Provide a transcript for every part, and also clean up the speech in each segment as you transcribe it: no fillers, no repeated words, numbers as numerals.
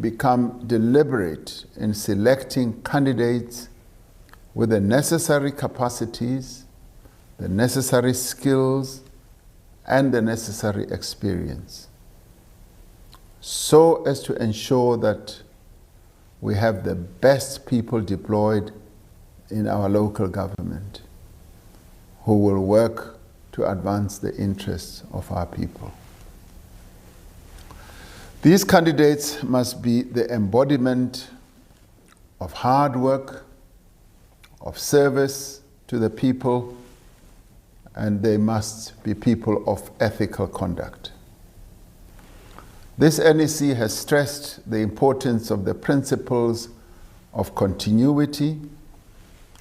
become deliberate in selecting candidates with the necessary capacities, the necessary skills, and the necessary experience, so as to ensure that we have the best people deployed in our local government who will work to advance the interests of our people. These candidates must be the embodiment of hard work, of service to the people, and they must be people of ethical conduct. This NEC has stressed the importance of the principles of continuity,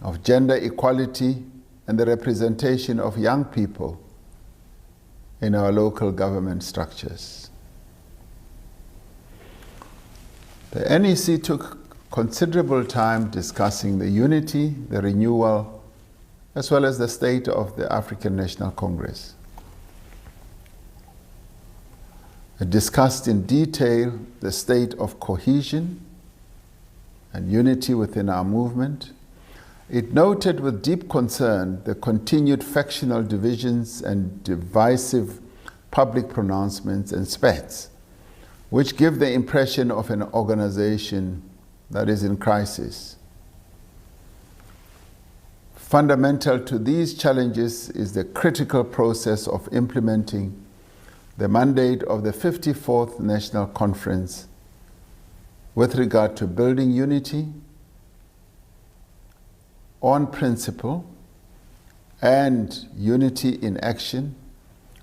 of gender equality, and the representation of young people in our local government structures. The NEC took considerable time discussing the unity, the renewal, as well as the state of the African National Congress. It discussed in detail the state of cohesion and unity within our movement. It noted with deep concern the continued factional divisions and divisive public pronouncements and spats, which give the impression of an organization that is in crisis. Fundamental to these challenges is the critical process of implementing the mandate of the 54th National Conference with regard to building unity on principle and unity in action,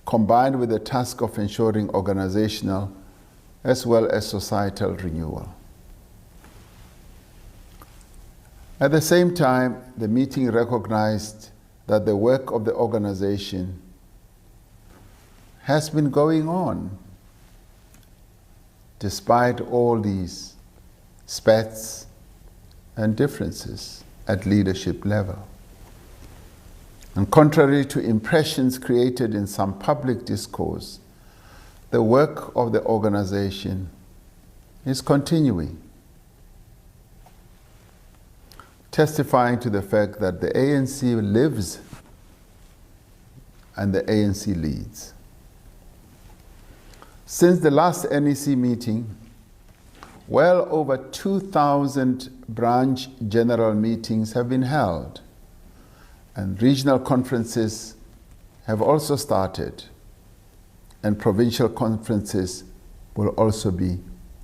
combined with the task of ensuring organizational as well as societal renewal. At the same time, the meeting recognized that the work of the organization has been going on despite all these spats and differences at leadership level. And contrary to impressions created in some public discourse, the work of the organization is continuing, testifying to the fact that the ANC lives and the ANC leads. Since the last NEC meeting, well over 2,000 branch general meetings have been held, and regional conferences have also started, and provincial conferences will also be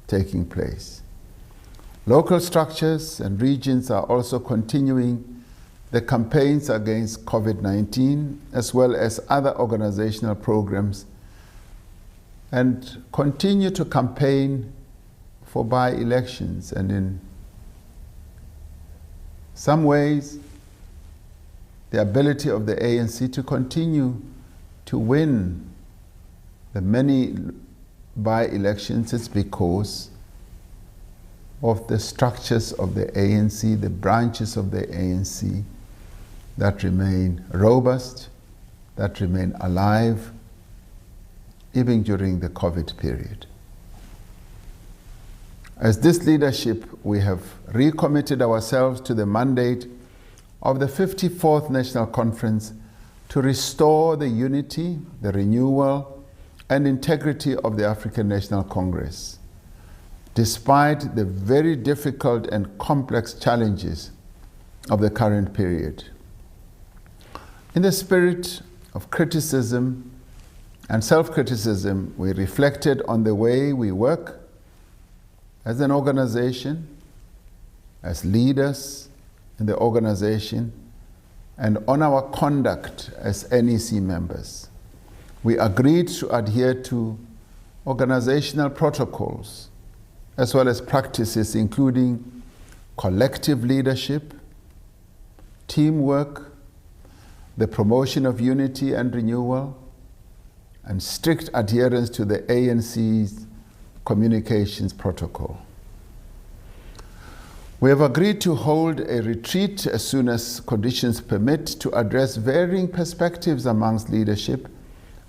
taking place. Local structures and regions are also continuing the campaigns against COVID-19, as well as other organizational programs, and continue to campaign for by-elections. And in some ways, the ability of the ANC to continue to win the many by-elections is because of the structures of the ANC, the branches of the ANC that remain robust, that remain alive, even during the COVID period. As this leadership, we have recommitted ourselves to the mandate of the 54th National Conference to restore the unity, the renewal, and integrity of the African National Congress, despite the very difficult and complex challenges of the current period. In the spirit of criticism and self-criticism, we reflected on the way we work as an organization, as leaders in the organization, and on our conduct as NEC members. We agreed to adhere to organizational protocols as well as practices including collective leadership, teamwork, the promotion of unity and renewal, and strict adherence to the ANC's communications protocol. We have agreed to hold a retreat as soon as conditions permit to address varying perspectives amongst leadership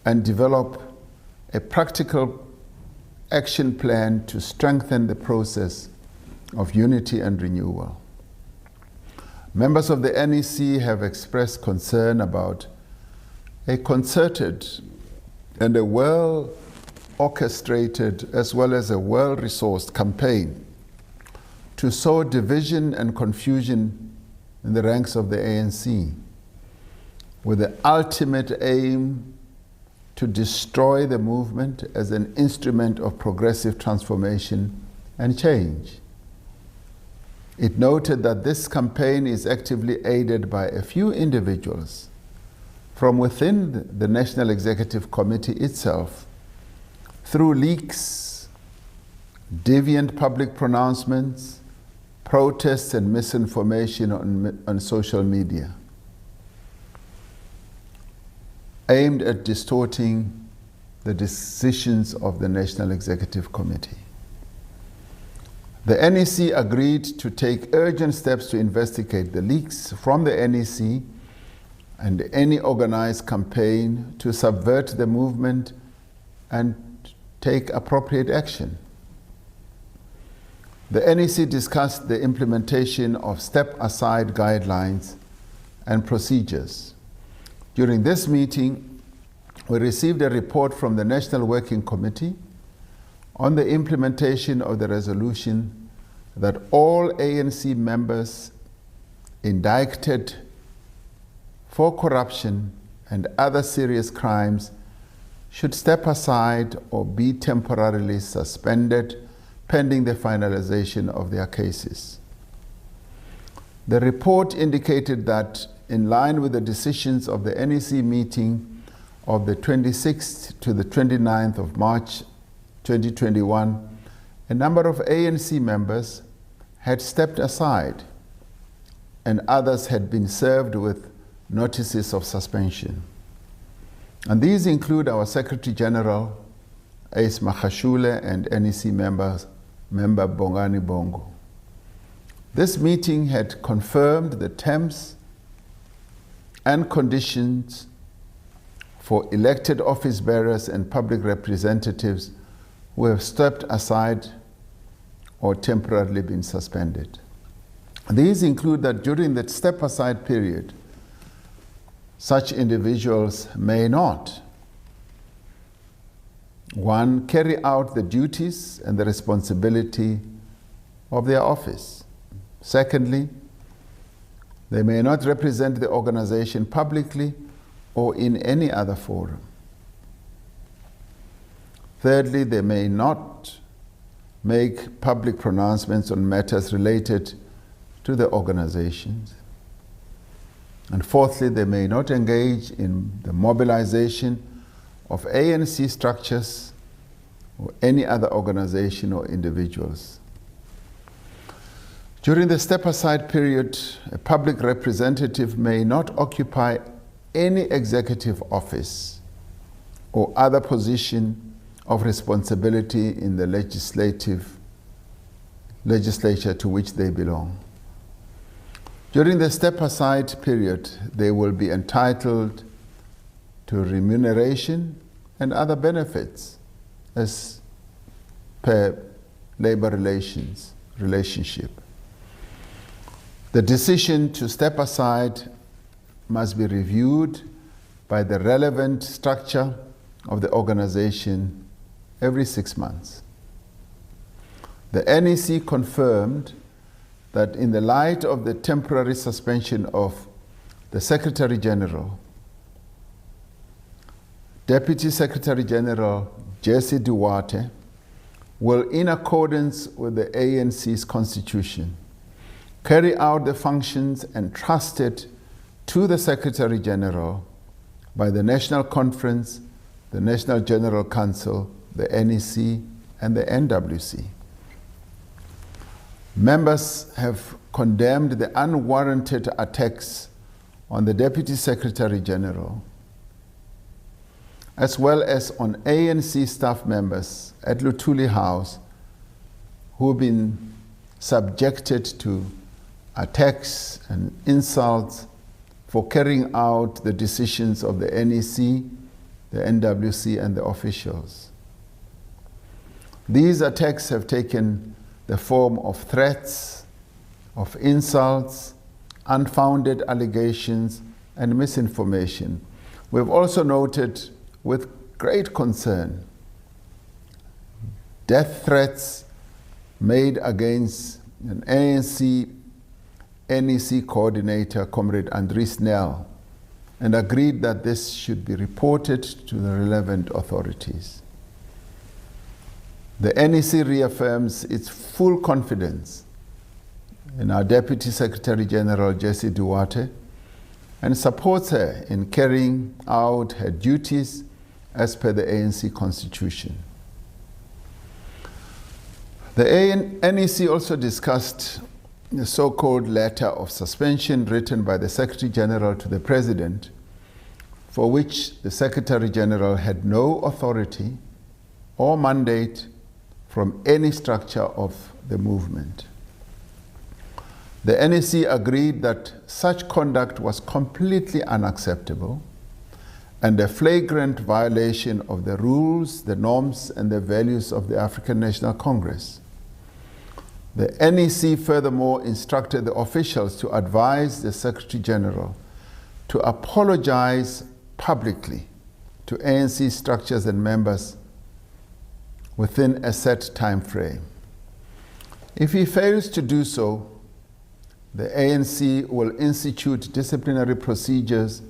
and develop a practical action plan to strengthen the process of unity and renewal. Members of the NEC have expressed concern about a concerted and a well-orchestrated as well as a well-resourced campaign to sow division and confusion in the ranks of the ANC, with the ultimate aim to destroy the movement as an instrument of progressive transformation and change. It noted that this campaign is actively aided by a few individuals from within the National Executive Committee itself through leaks, deviant public pronouncements, protests and misinformation on social media, aimed at distorting the decisions of the National Executive Committee. The NEC agreed to take urgent steps to investigate the leaks from the NEC and any organized campaign to subvert the movement and take appropriate action. The NEC discussed the implementation of step-aside guidelines and procedures. During this meeting, we received a report from the National Working Committee on the implementation of the resolution that all ANC members indicted for corruption and other serious crimes should step aside or be temporarily suspended pending the finalization of their cases. The report indicated that, in line with the decisions of the NEC meeting of the 26th to the 29th of March 2021, a number of ANC members had stepped aside and others had been served with notices of suspension. And these include our Secretary General, Ace Magashule, and NEC member Bongani Bongo. This meeting had confirmed the terms and conditions for elected office bearers and public representatives who have stepped aside or temporarily been suspended. These include that during the step-aside period, such individuals may not: 1, carry out the duties and the responsibility of their office. Secondly, they may not represent the organization publicly or in any other forum. Thirdly, they may not make public pronouncements on matters related to the organizations. And fourthly, they may not engage in the mobilization of ANC structures or any other organization or individuals. During the step-aside period, a public representative may not occupy any executive office or other position of responsibility in the legislature to which they belong. During the step-aside period, they will be entitled to remuneration and other benefits as per labor relationship. The decision to step aside must be reviewed by the relevant structure of the organization every 6 months. The NEC confirmed that in the light of the temporary suspension of the Secretary General, Deputy Secretary General Jesse Duarte will, in accordance with the ANC's constitution, carry out the functions entrusted to the Secretary General by the National Conference, the National General Council, the NEC, and the NWC. Members have condemned the unwarranted attacks on the Deputy Secretary General, as well as on ANC staff members at Luthuli House who have been subjected to attacks and insults for carrying out the decisions of the NEC, the NWC, and the officials. These attacks have taken the form of threats, of insults, unfounded allegations, and misinformation. We've also noted with great concern death threats made against an ANC NEC coordinator, Comrade Andries Nel, and agreed that this should be reported to the relevant authorities. The NEC reaffirms its full confidence in our Deputy Secretary General, Jessie Duarte, and supports her in carrying out her duties as per the ANC Constitution. The NEC also discussed the so-called letter of suspension written by the Secretary General to the President, for which the Secretary General had no authority or mandate from any structure of the movement. The NEC agreed that such conduct was completely unacceptable and a flagrant violation of the rules, the norms, and the values of the African National Congress. The NEC furthermore instructed the officials to advise the Secretary General to apologize publicly to ANC structures and members within a set time frame. If he fails to do so, the ANC will institute disciplinary procedures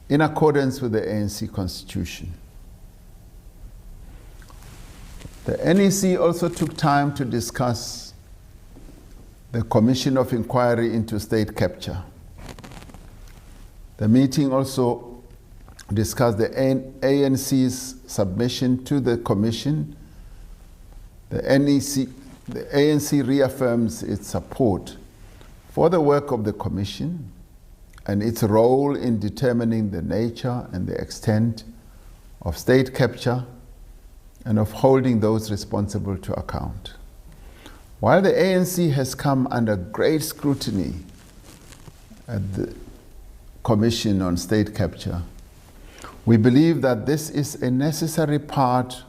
in accordance with the ANC Constitution. The NEC also took time to discuss the Commission of Inquiry into State Capture. The meeting also discussed the ANC's submission to the Commission. The ANC reaffirms its support for the work of the Commission and its role in determining the nature and the extent of state capture and of holding those responsible to account. While the ANC has come under great scrutiny at the Commission on State Capture, we believe that this is a necessary part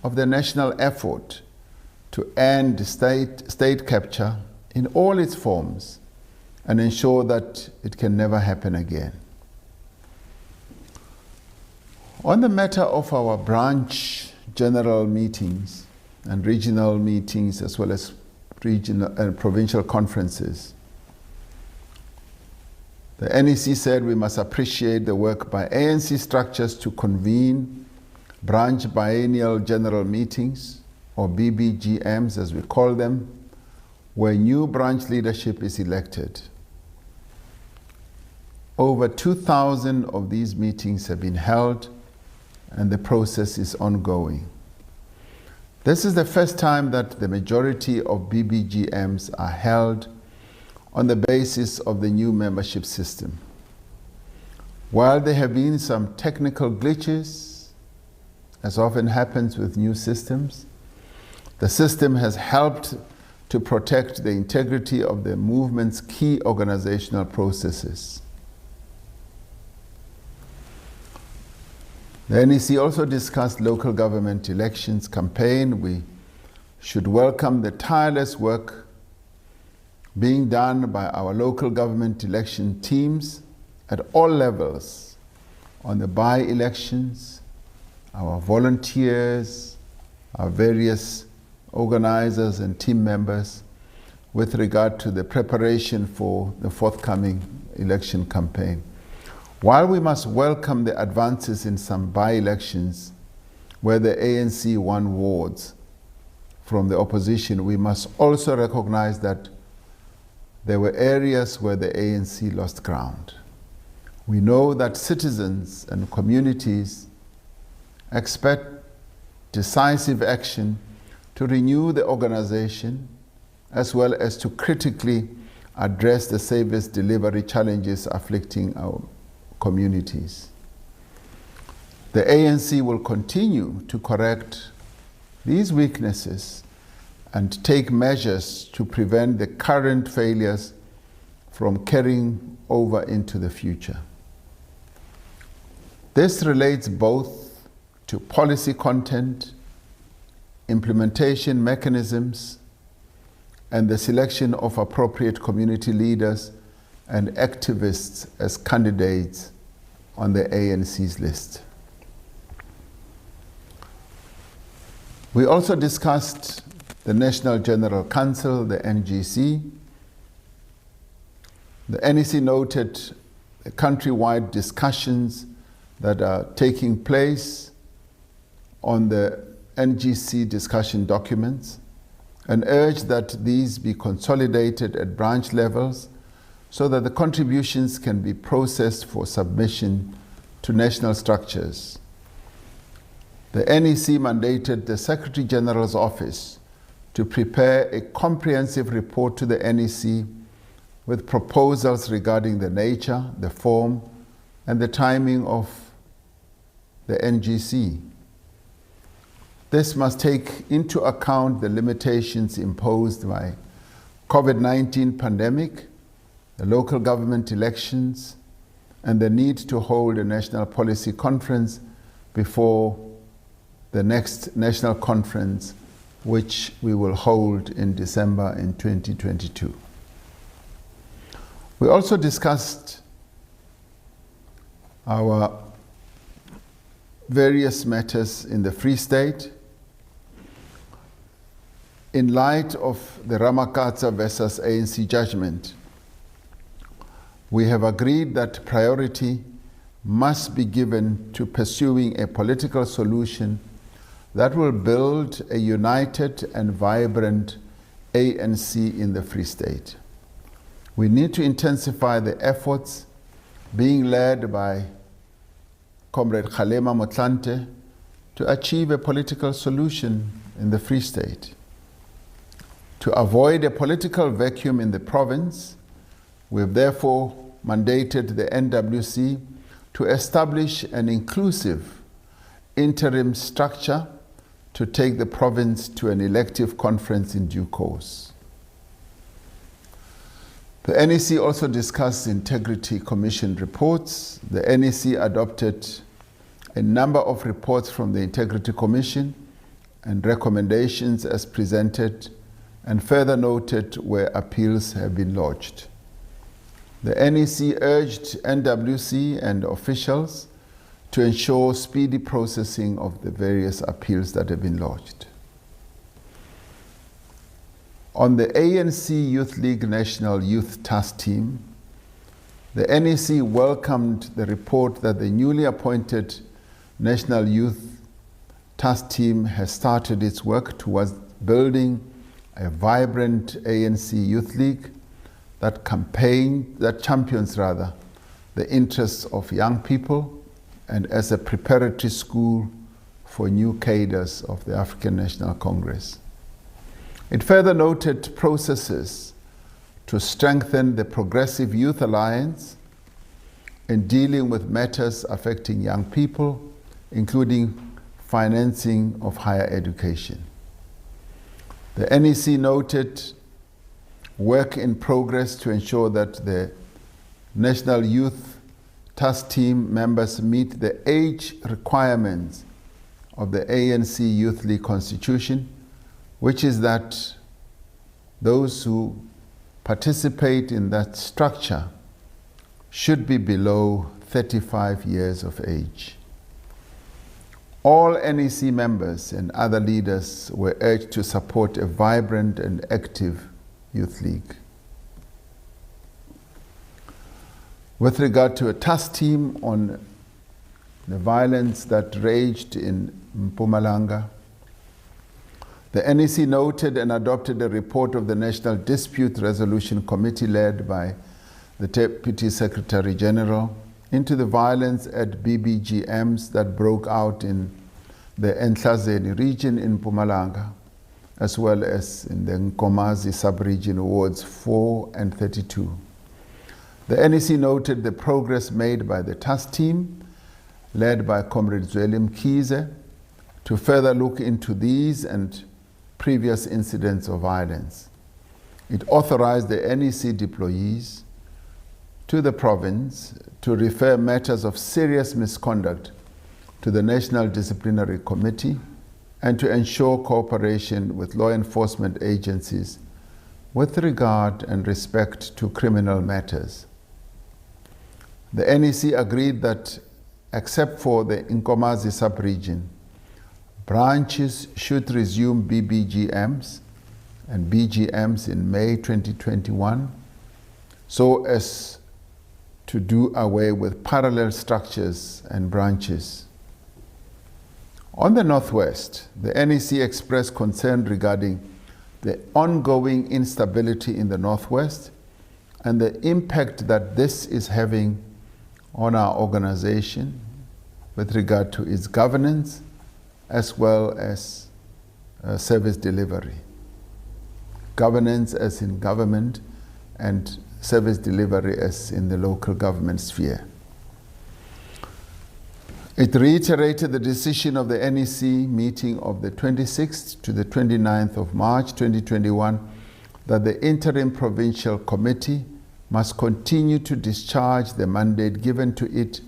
of the national effort to end state capture in all its forms and ensure that it can never happen again. On the matter of our branch general meetings and regional meetings, as well as regional and provincial conferences, the NEC said we must appreciate the work by ANC structures to convene branch biennial general meetings, or BBGMs as we call them, where new branch leadership is elected. Over 2,000 of these meetings have been held, and the process is ongoing. This is the first time that the majority of BBGMs are held on the basis of the new membership system. While there have been some technical glitches, as often happens with new systems, the system has helped to protect the integrity of the movement's key organizational processes. The NEC also discussed local government elections campaign. We should welcome the tireless work being done by our local government election teams at all levels on the by-elections, our volunteers, our various organizers and team members with regard to the preparation for the forthcoming election campaign. While we must welcome the advances in some by-elections where the ANC won wards from the opposition, we must also recognize that there were areas where the ANC lost ground. We know that citizens and communities expect decisive action to renew the organization, as well as to critically address the service delivery challenges afflicting our communities. The ANC will continue to correct these weaknesses and take measures to prevent the current failures from carrying over into the future. This relates both to policy content, implementation mechanisms, and the selection of appropriate community leaders and activists as candidates on the ANC's list. We also discussed the National General Council, the NGC. The NEC noted the countrywide discussions that are taking place on the NGC discussion documents and urged that these be consolidated at branch levels so that the contributions can be processed for submission to national structures. The NEC mandated the Secretary General's office to prepare a comprehensive report to the NEC with proposals regarding the nature, the form, and the timing of the NGC. This must take into account the limitations imposed by COVID-19 pandemic, the local government elections, and the need to hold a national policy conference before the next national conference, which we will hold in December in 2022. We also discussed our various matters in the Free State. In light of the Ramaphosa versus ANC judgment, we have agreed that priority must be given to pursuing a political solution that will build a united and vibrant ANC in the Free State. We need to intensify the efforts being led by Comrade Kgalema Motlanthe to achieve a political solution in the Free State. To avoid a political vacuum in the province, we have therefore mandated the NWC to establish an inclusive interim structure to take the province to an elective conference in due course. The NEC also discussed Integrity Commission reports. The NEC adopted a number of reports from the Integrity Commission and recommendations as presented, and further noted where appeals have been lodged. The NEC urged NWC and officials to ensure speedy processing of the various appeals that have been lodged. On the ANC Youth League National Youth Task Team, the NEC welcomed the report that the newly appointed National Youth Task Team has started its work towards building a vibrant ANC Youth League that champions the interests of young people and as a preparatory school for new cadres of the African National Congress. It further noted processes to strengthen the Progressive Youth Alliance in dealing with matters affecting young people, including financing of higher education. The NEC noted work in progress to ensure that the National Youth Task Team members meet the age requirements of the ANC Youth League Constitution, which is that those who participate in that structure should be below 35 years of age. All NEC members and other leaders were urged to support a vibrant and active youth league. With regard to a task team on the violence that raged in Mpumalanga, the NEC noted and adopted a report of the National Dispute Resolution Committee led by the Deputy Secretary General into the violence at BBGMs that broke out in the Entlazeni region in Mpumalanga, as well as in the Nkomazi sub-region wards 4 and 32. The NEC noted the progress made by the task team, led by Comrade Zweli Mkhize, to further look into these and previous incidents of violence. It authorized the NEC deployees to the province to refer matters of serious misconduct to the National Disciplinary Committee and to ensure cooperation with law enforcement agencies with regard and respect to criminal matters. The NEC agreed that, except for the Nkomazi sub-region, branches should resume BBGMs and BGMs in May 2021, so as to do away with parallel structures and branches. On the Northwest, the NEC expressed concern regarding the ongoing instability in the Northwest and the impact that this is having on our organization with regard to its governance as well as service delivery. Governance as in government and service delivery as in the local government sphere. It reiterated the decision of the NEC meeting of the 26th to the 29th of March 2021 that the interim provincial committee must continue to discharge the mandate given to it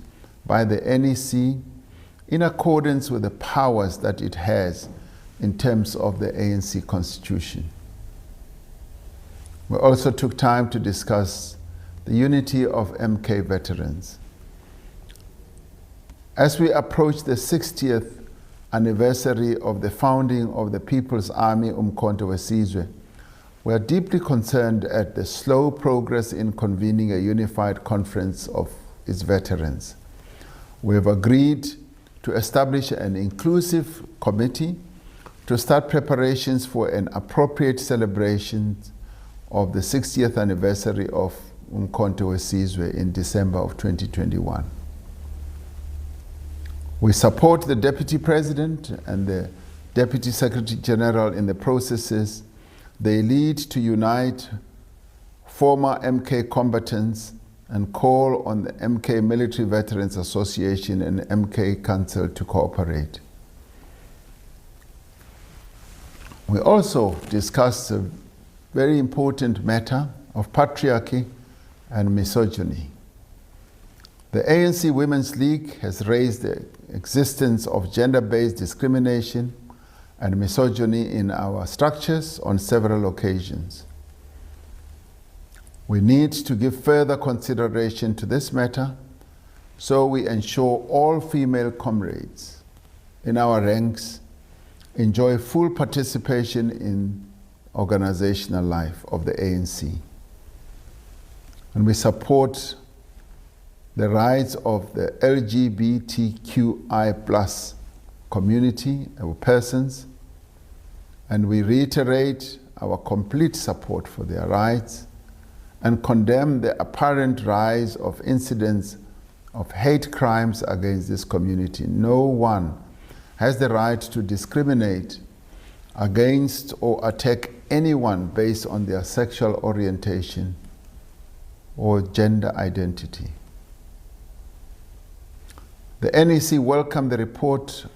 by the NEC in accordance with the powers that it has in terms of the ANC Constitution. We also took time to discuss the unity of MK veterans. As we approach the 60th anniversary of the founding of the People's Army Umkhonto weSizwe, we are deeply concerned at the slow progress in convening a unified conference of its veterans. We have agreed to establish an inclusive committee to start preparations for an appropriate celebration of the 60th anniversary of Umkhonto weSizwe in December of 2021. We support the Deputy President and the Deputy Secretary General in the processes they lead to unite former MK combatants and call on the MK Military Veterans Association and MK Council to cooperate. We also discussed a very important matter of patriarchy and misogyny. The ANC Women's League has raised the existence of gender-based discrimination and misogyny in our structures on several occasions. We need to give further consideration to this matter so we ensure all female comrades in our ranks enjoy full participation in organizational life of the ANC. And we support the rights of the LGBTQI+ community or persons, and we reiterate our complete support for their rights and condemn the apparent rise of incidents of hate crimes against this community. No one has the right to discriminate against or attack anyone based on their sexual orientation or gender identity. The NEC welcomed the report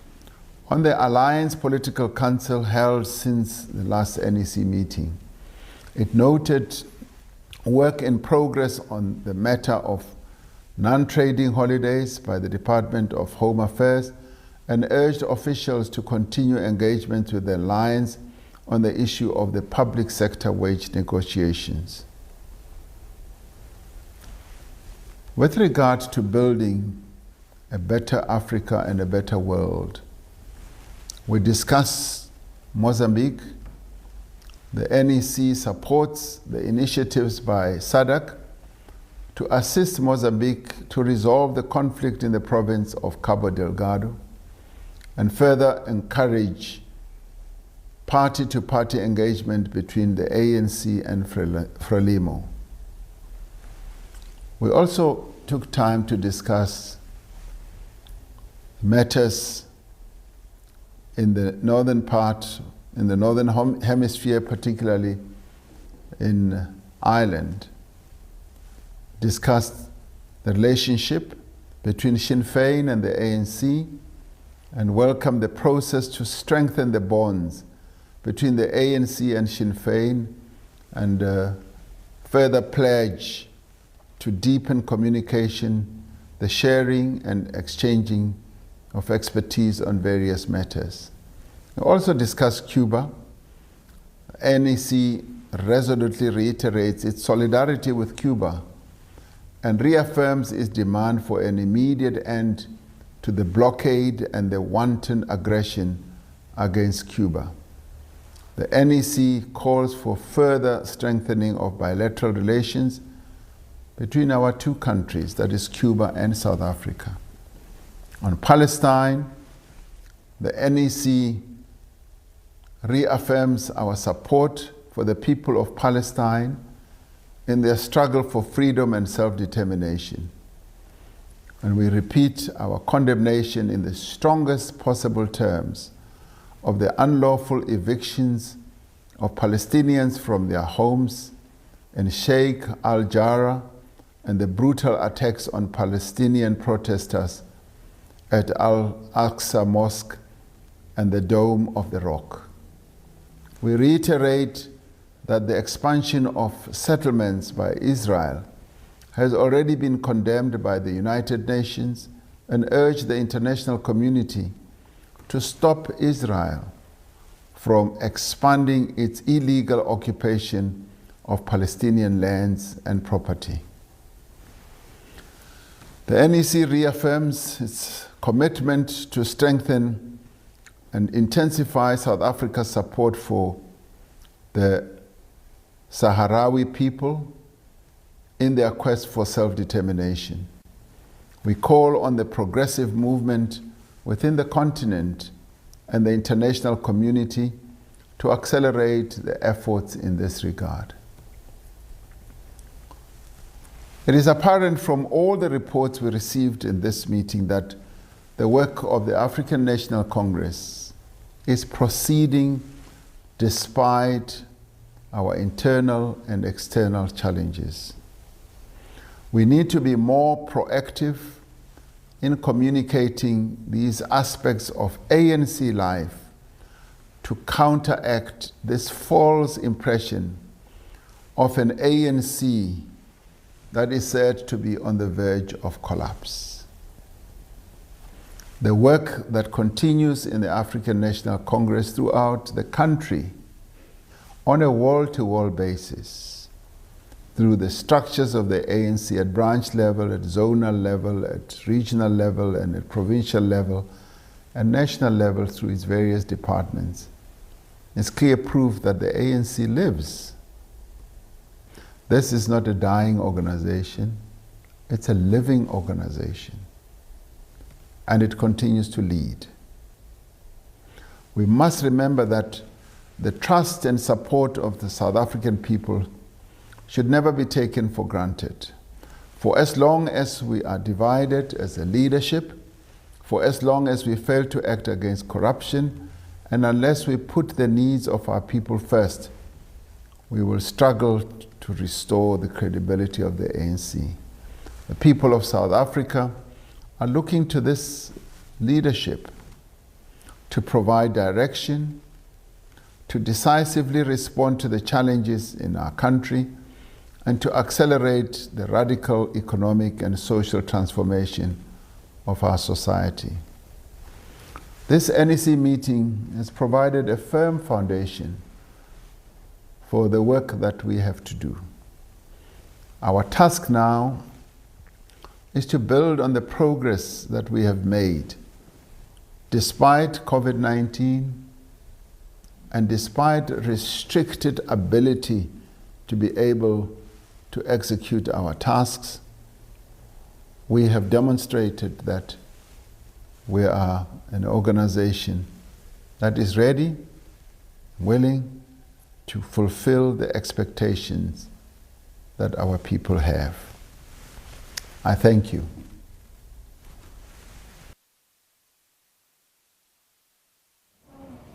on the Alliance Political Council held since the last NEC meeting. It noted work in progress on the matter of non-trading holidays by the Department of Home Affairs and urged officials to continue engagement with the Alliance on the issue of the public sector wage negotiations. With regard to building a better Africa and a better world, we discuss Mozambique. The NEC supports the initiatives by SADC to assist Mozambique to resolve the conflict in the province of Cabo Delgado and further encourage party-to-party engagement between the ANC and Frelimo. We also took time to discuss matters in the northern part, in the northern hemisphere, particularly in Ireland, discussed the relationship between Sinn Féin and the ANC and welcomed the process to strengthen the bonds between the ANC and Sinn Féin and further pledge to deepen communication, the sharing and exchanging of expertise on various matters. We also discussed Cuba. NEC resolutely reiterates its solidarity with Cuba and reaffirms its demand for an immediate end to the blockade and the wanton aggression against Cuba. The NEC calls for further strengthening of bilateral relations between our two countries, that is Cuba and South Africa. On Palestine, the NEC reaffirms our support for the people of Palestine in their struggle for freedom and self-determination. And we repeat our condemnation in the strongest possible terms of the unlawful evictions of Palestinians from their homes in Sheikh al-Jarrah and the brutal attacks on Palestinian protesters at Al-Aqsa Mosque and the Dome of the Rock. We reiterate that the expansion of settlements by Israel has already been condemned by the United Nations and urge the international community to stop Israel from expanding its illegal occupation of Palestinian lands and property. The NEC reaffirms its commitment to strengthen and intensify South Africa's support for the Sahrawi people in their quest for self-determination. We call on the progressive movement within the continent and the international community to accelerate the efforts in this regard. It is apparent from all the reports we received in this meeting that the work of the African National Congress is proceeding despite our internal and external challenges. We need to be more proactive in communicating these aspects of ANC life to counteract this false impression of an ANC that is said to be on the verge of collapse. The work that continues in the African National Congress throughout the country on a wall-to-wall basis, through the structures of the ANC at branch level, at zonal level, at regional level, and at provincial level, and national level through its various departments, is clear proof that the ANC lives. This is not a dying organization, it's a living organization, and it continues to lead. We must remember that the trust and support of the South African people should never be taken for granted. For as long as we are divided as a leadership, for as long as we fail to act against corruption, and unless we put the needs of our people first, we will struggle to restore the credibility of the ANC. The people of South Africa are looking to this leadership to provide direction, to decisively respond to the challenges in our country, and to accelerate the radical economic and social transformation of our society. This NEC meeting has provided a firm foundation for the work that we have to do. Our task now is to build on the progress that we have made despite COVID-19 and despite restricted ability to be able to execute our tasks. We have demonstrated that we are an organization that is ready, willing to fulfill the expectations that our people have. I thank you.